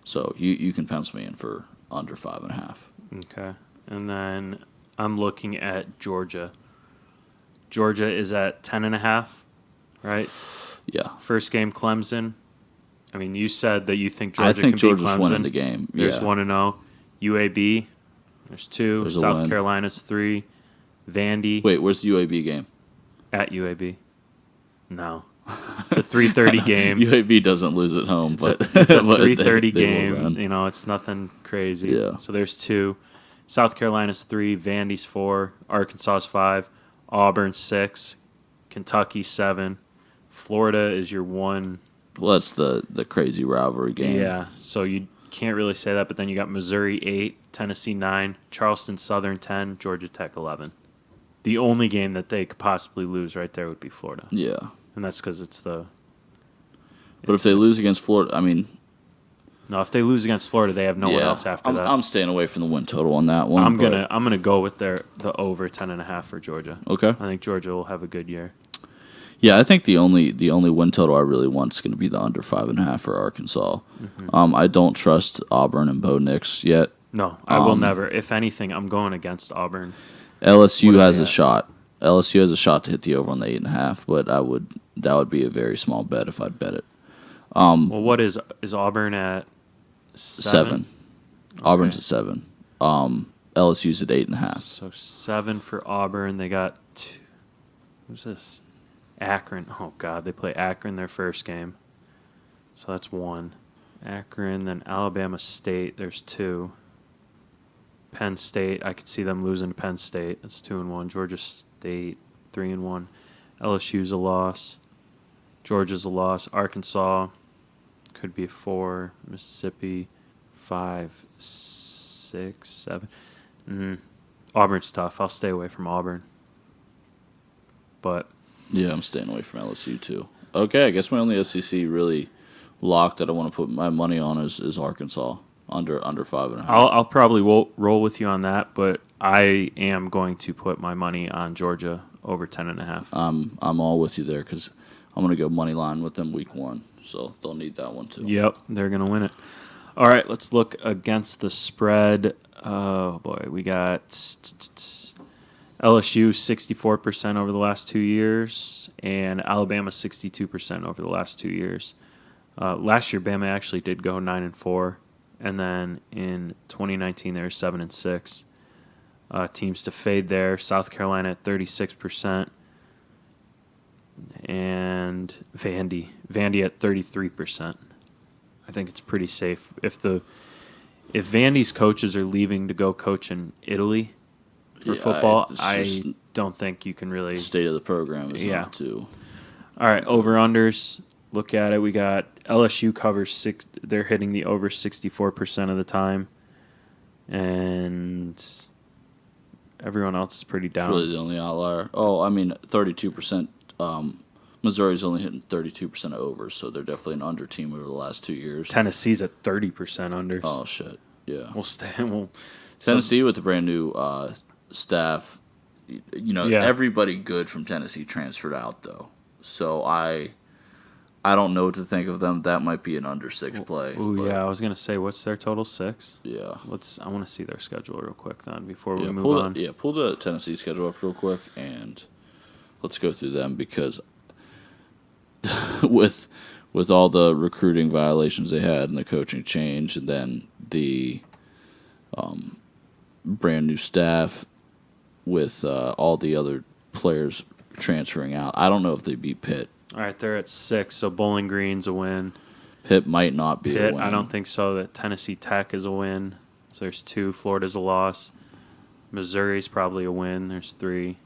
So you can pencil me in for under 5.5. Okay. And then I'm looking at Georgia. Georgia is at 10.5, right? Yeah. First game, Clemson. I mean, you said that you think Georgia can beat Clemson. I think Georgia's winning the game. There's 1-0. UAB, there's 2. There's South Carolina's 3. Vandy. Wait, where's the UAB game? At UAB. No. It's a 3:30 game. UAB doesn't lose at home, It's a 3:30 they game. You know, it's nothing crazy. Yeah. So there's 2. South Carolina's 3. Vandy's 4. Arkansas's 5. Auburn 6. Kentucky 7. Florida is your 1. Well, that's the crazy rivalry game. Yeah. So you can't really say that, but then you got Missouri 8, Tennessee 9, Charleston Southern 10, Georgia Tech 11. The only game that they could possibly lose right there would be Florida. Yeah. And that's because it's the. But if they lose against Florida, I mean. No, if they lose against Florida, they have no one else after that. I'm staying away from the win total on that one. I'm gonna go with the over 10.5 for Georgia. Okay. I think Georgia will have a good year. Yeah, I think the only win total I really want is going to be the under 5.5 for Arkansas. Mm-hmm. I don't trust Auburn and Bo Nix yet. No, I will never. If anything, I'm going against Auburn. LSU has a shot. LSU has a shot to hit the over on the 8.5, but that would be a very small bet if I'd bet it. Well, what is Auburn at 7? Okay. Auburn's at 7. LSU's at 8.5. So 7 for Auburn. They got 2. Who's this? Akron. Oh God, they play Akron their first game. So that's 1. Akron, then Alabama State. There's 2. Penn State. I could see them losing to Penn State. That's 2-1. Georgia State 3-1. LSU's a loss. Georgia's a loss. Arkansas could be a 4. Mississippi 5, 6, 7. Auburn's tough. I'll stay away from Auburn. But yeah, I'm staying away from LSU too. Okay, I guess my only SEC really lock that I want to put my money on is Arkansas under 5.5. I'll probably roll with you on that, but I am going to put my money on Georgia over 10.5. I'm all with you there because I'm going to go money line with them week 1, so they'll need that one too. Yep, they're going to win it. All right, let's look against the spread. Oh boy, we got LSU 64% over the last 2 years, and Alabama 62% over the last 2 years. Last year, Bama actually did go 9-4, and then in 2019 they were 7-6. Teams to fade there: South Carolina at 36%, and Vandy at 33%. I think it's pretty safe. If Vandy's coaches are leaving to go coach in Italy for football, I don't think you can really. State of the program is not too. All right, over-unders. Look at it. We got LSU covers 6. They're hitting the over 64% of the time. And everyone else is pretty down. It's really the only outlier. Oh, I mean, 32%. Missouri's only hitting 32% of overs, so they're definitely an under team over the last 2 years. Tennessee's at 30% unders. Oh, shit. Yeah. Tennessee with a brand new staff. Everybody good from Tennessee transferred out, though. So I don't know what to think of them. That might be an under 6 play. Yeah. I was gonna say, what's their total? 6. Yeah. I want to see their schedule real quick then before we move on. Pull the Tennessee schedule up real quick and let's go through them because with all the recruiting violations they had and the coaching change and then the brand new staff with all the other players transferring out, I don't know if they beat Pitt. All right, they're at 6, so Bowling Green's a win. Pitt might not be a win. I don't think so. That Tennessee Tech is a win. So there's 2. Florida's a loss. Missouri's probably a win. There's 3.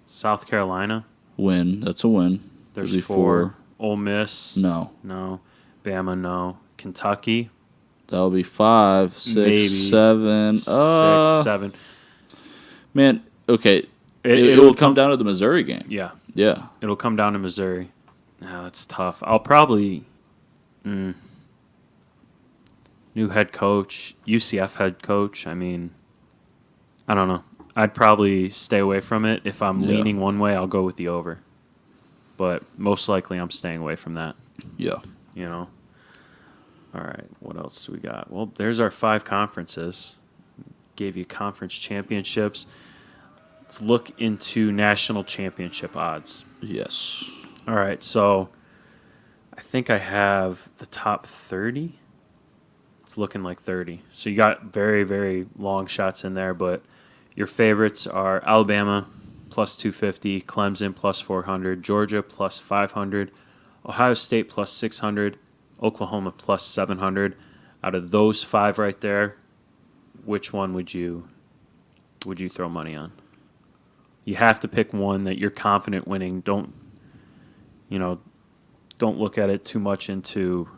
South Carolina. Win. That's a win. There's 4. Ole Miss. No. Bama, no. Kentucky. That'll be 5, 6, maybe 7. 6, 7. Man, okay. It will come down to the Missouri game. Yeah. Yeah. It'll come down to Missouri. Nah, that's tough. I'll probably new head coach, UCF head coach. I mean, I don't know. I'd probably stay away from it. If I'm Yeah. leaning one way, I'll go with the over. But most likely, I'm staying away from that. Yeah. You know. All right. What else do we got? Well, there's our 5 conferences. Gave you conference championships. Let's look into national championship odds. Yes. All right. So I think I have the top 30. It's looking like 30. So you got very, very long shots in there, but your favorites are Alabama plus 250, Clemson plus 400, Georgia plus 500, Ohio State plus 600, Oklahoma plus 700. Out of those 5 right there, which one would you throw money on? You have to pick one that you're confident winning. Don't look at it too much into,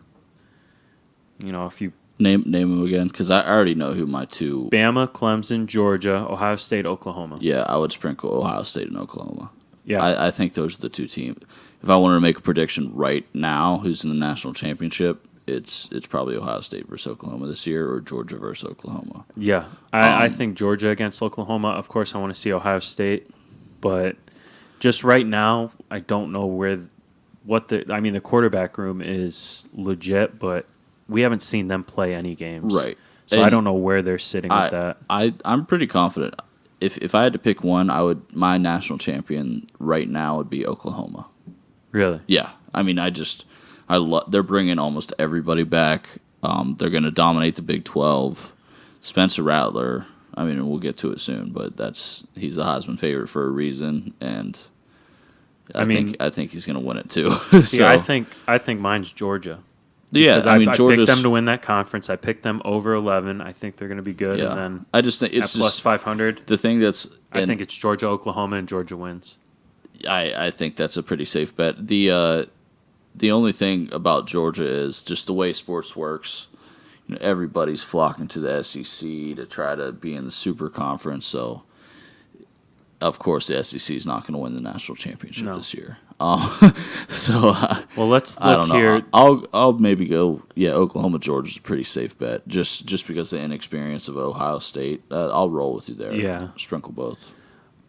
if you Name them again, because I already know who my 2. Bama, Clemson, Georgia, Ohio State, Oklahoma. Yeah, I would sprinkle Ohio State and Oklahoma. Yeah. I think those are the 2 teams. If I wanted to make a prediction right now, who's in the national championship, it's probably Ohio State versus Oklahoma this year, or Georgia versus Oklahoma. Yeah. I think Georgia against Oklahoma. Of course, I want to see Ohio State, but just right now, I don't know the quarterback room is legit, but we haven't seen them play any games. Right. So And I don't know where they're sitting with that. I'm pretty confident. If I had to pick one, my national champion right now would be Oklahoma. Really? Yeah. I mean, they're bringing almost everybody back. They're going to dominate the Big 12. Spencer Rattler, I mean, we'll get to it soon, but he's the Heisman favorite for a reason, and I think he's going to win it too. See, So, I think mine's Georgia. yeah, Because I mean, I Georgia's picked them to win that conference. I picked them over 11. I think they're going to be good. Yeah, And then I just think it's at plus just 500, the thing I think it's Georgia, Oklahoma, and Georgia wins. I think that's a pretty safe bet. The only thing about Georgia is just the way sports works. Everybody's flocking to the SEC to try to be in the Super Conference. So, of course, the SEC is not going to win the national championship this year. Well, let's I look don't know. here. I'll maybe go. Yeah, Oklahoma Georgia's a pretty safe bet. Just because of the inexperience of Ohio State, I'll roll with you there. Yeah. Sprinkle both.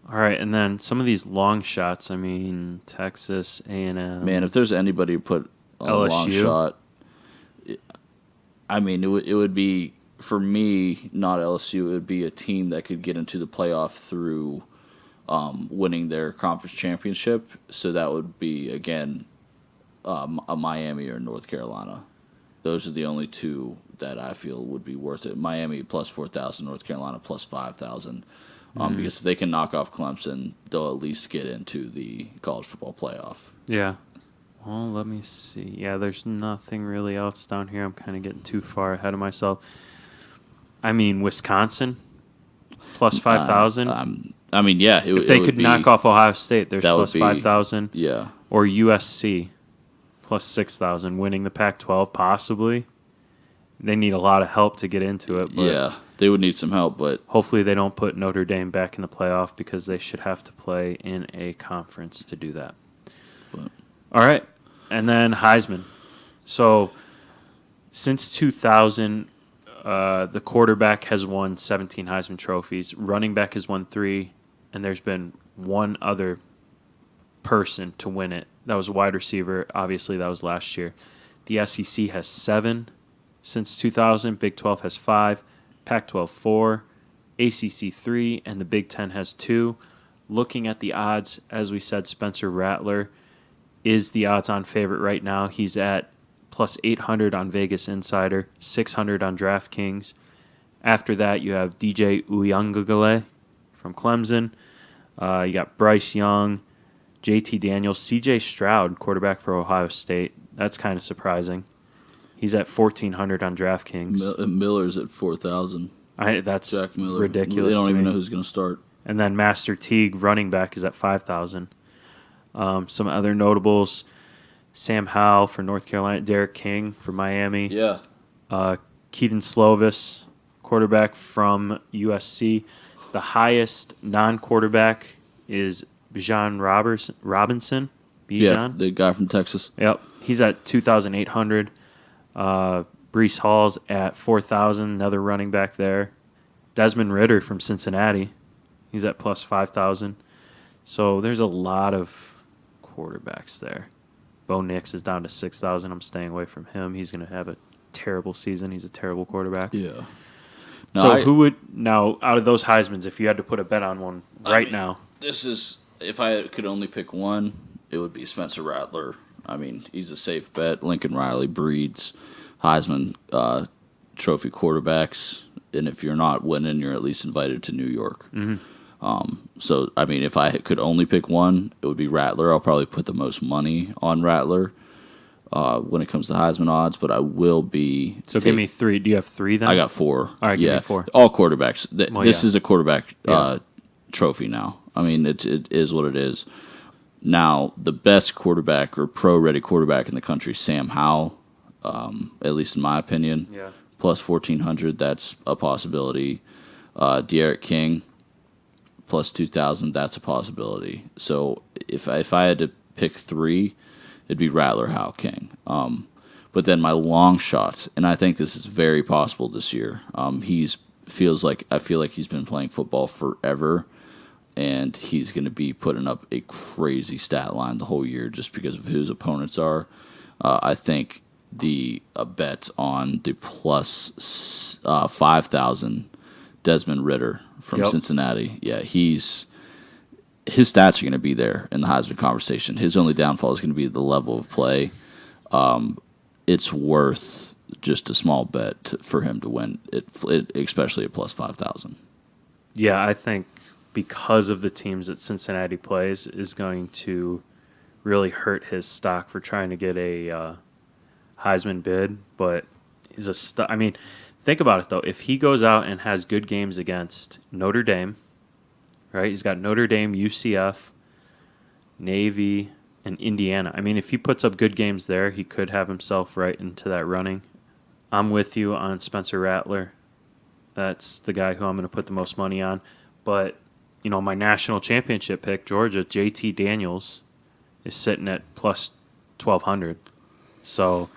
All right, and then some of these long shots. I mean, Texas, A&M. Man, if there's anybody who put a long LSU. shot, I mean, it would be, for me, not LSU. It would be a team that could get into the playoff through winning their conference championship. So that would be, again, a Miami or North Carolina. Those are the only 2 that I feel would be worth it. Miami plus 4,000, North Carolina plus 5,000. Because if they can knock off Clemson, they'll at least get into the college football playoff. Yeah. Well, let me see. Yeah, there's nothing really else down here. I'm kind of getting too far ahead of myself. I mean, Wisconsin plus 5,000. I mean, yeah. If they could knock off Ohio State, there's plus 5,000. Yeah. Or USC plus 6,000, winning the Pac-12 possibly. They need a lot of help to get into it. But Yeah, they would need some help, but hopefully they don't put Notre Dame back in the playoff because they should have to play in a conference to do that. All right. And then Heisman. So since 2000, the quarterback has won 17 Heisman trophies. Running back has won 3, and there's been one other person to win it. That was a wide receiver. Obviously, that was last year. The SEC has 7 since 2000. Big 12 has 5. Pac-12 4. ACC 3. And the Big 10 has 2. Looking at the odds, as we said, Spencer Rattler is the odds-on favorite right now. He's at plus 800 on Vegas Insider, 600 on DraftKings. After that, you have DJ Uyunglele from Clemson. You got Bryce Young, JT Daniels, CJ Stroud, quarterback for Ohio State. That's kind of surprising. He's at 1,400 on DraftKings. Miller's at 4,000. That's Jack Miller. ridiculous. They don't to even me. know who's going to start. And then Master Teague, running back, is at 5,000. Some other notables: Sam Howell for North Carolina, Derek King for Miami, Yeah. Keaton Slovis, quarterback from USC. The highest non-quarterback is Bijan Robinson. Yeah, Bijan. the guy from Texas. Yep. He's at 2,800. Brees Hall's at 4,000. Another running back there. Desmond Ridder from Cincinnati. He's at plus 5,000. So there's a lot of quarterbacks there. Bo Nix is down to 6,000. I'm staying away from him. He's going to have a terrible season. He's a terrible quarterback. Yeah. Who would now out of those Heismans, if you had to put a bet on one now? This is if I could only pick one, it would be Spencer Rattler. I mean, he's a safe bet. Lincoln Riley breeds Heisman Trophy quarterbacks, and if you're not winning, you're at least invited to New York. Mm-hmm. So, I mean, if I could only pick one, it would be Rattler. I'll probably put the most money on Rattler when it comes to Heisman odds, but I will be... So give me three. Do you have three then? I got four. All right, give me four. All quarterbacks. This is a quarterback trophy now. I mean, it is what it is. Now, the best quarterback or pro-ready quarterback in the country, Sam Howell, at least in my opinion. Yeah. Plus 1,400, that's a possibility. De'Aaron King, plus 2,000, that's a possibility. So if I had to pick three, it'd be Rattler, Howell, King. But then my long shot, and I think this is very possible this year. I feel like he's been playing football forever, and he's going to be putting up a crazy stat line the whole year just because of who his opponents are. I think a bet on the plus 5,000 Desmond Ridder from Cincinnati. Yeah, his stats are going to be there in the Heisman conversation. His only downfall is going to be the level of play. It's worth just a small bet for him to win, especially at plus 5,000. Yeah, I think because of the teams that Cincinnati plays is going to really hurt his stock for trying to get a Heisman bid. But he's I mean, think about it, though. If he goes out and has good games against Notre Dame, right? He's got Notre Dame, UCF, Navy, and Indiana. I mean, if he puts up good games there, he could have himself right into that running. I'm with you on Spencer Rattler. That's the guy who I'm going to put the most money on. But, my national championship pick, Georgia, JT Daniels, is sitting at plus 1,200. So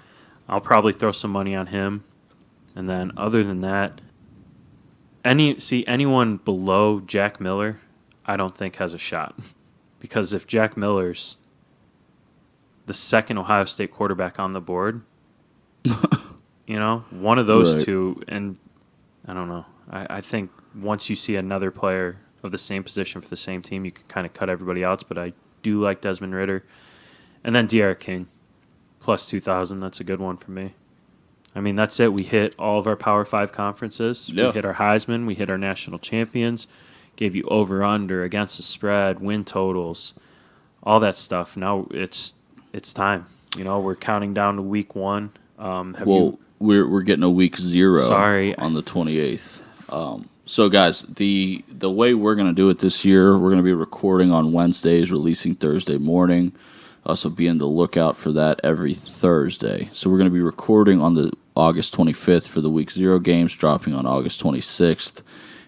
I'll probably throw some money on him. And then other than that, anyone below Jack Miller, I don't think has a shot. Because if Jack Miller's the second Ohio State quarterback on the board, one of those two, and I don't know. I think once you see another player of the same position for the same team, you can kind of cut everybody else, but I do like Desmond Ridder. And then De'Aaron King, plus 2,000. That's a good one for me. I mean, that's it. We hit all of our Power 5 conferences. Yeah. We hit our Heisman. We hit our national champions. Gave you over-under, against the spread, win totals, all that stuff. Now it's time. We're counting down to week 1. We're getting a week 0 Sorry. On the 28th. So, guys, the way we're going to do it this year, we're going to be recording on Wednesdays, releasing Thursday morning. So be on the lookout for that every Thursday. So we're going to be recording on the August 25th for the Week 0 games, dropping on August 26th,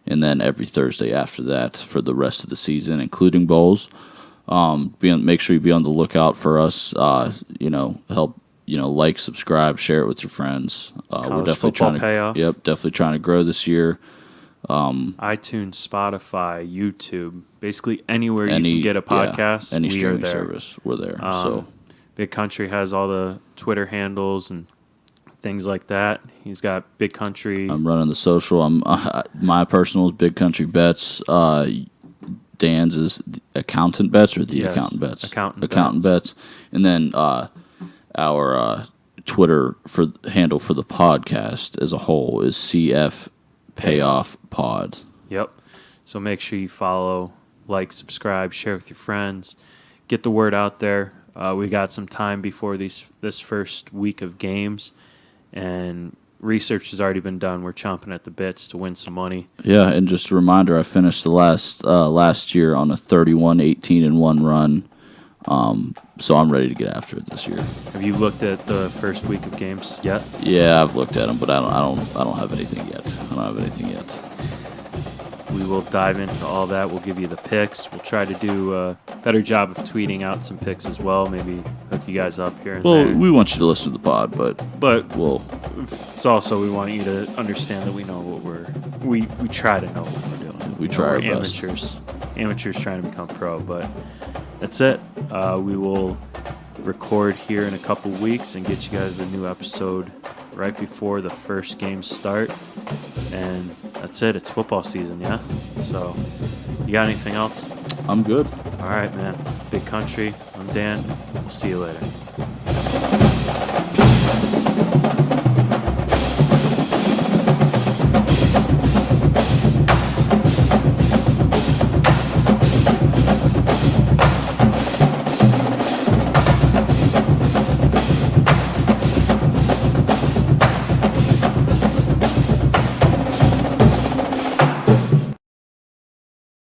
and then every Thursday after that for the rest of the season, including bowls. Make sure you be on the lookout for us. Help like, subscribe, share it with your friends. We're definitely trying to Payoff. definitely trying to grow this year. iTunes, Spotify, YouTube, basically anywhere you can get a podcast, any we streaming are there. service, we're there. So Big Country has all the Twitter handles and things like that. He's got Big Country. I'm running the social. My personal is Big Country Bets. Dan's is Accountant Bets or the Accountant Bets? Accountant Bets. And then our Twitter handle for the podcast as a whole is CF Payoff Pod. Yep. So make sure you follow, like, subscribe, share with your friends, get the word out there. We got some time before this first week of games, and research has already been done. We're chomping at the bits to win some money. Yeah, and just a reminder, I finished the last year on a 31-18-1 run. So I'm ready to get after it this year. Have you looked at the first week of games yet? Yeah, I've looked at them, but I don't have anything yet. we will dive into all that. We'll give you the picks. We'll try to do a better job of tweeting out some picks as well. Maybe hook you guys up here and Well, there. we want you to listen to the pod, but But it's also we want you to understand that we know what we try to know what we're doing. We try our we're best. Amateurs trying to become pro, but that's it. We will record here in a couple weeks and get you guys a new episode right before the first games start. And that's it. It's football season, yeah? So, you got anything else? I'm good. All right, man. Big country. I'm Dan. We'll see you later.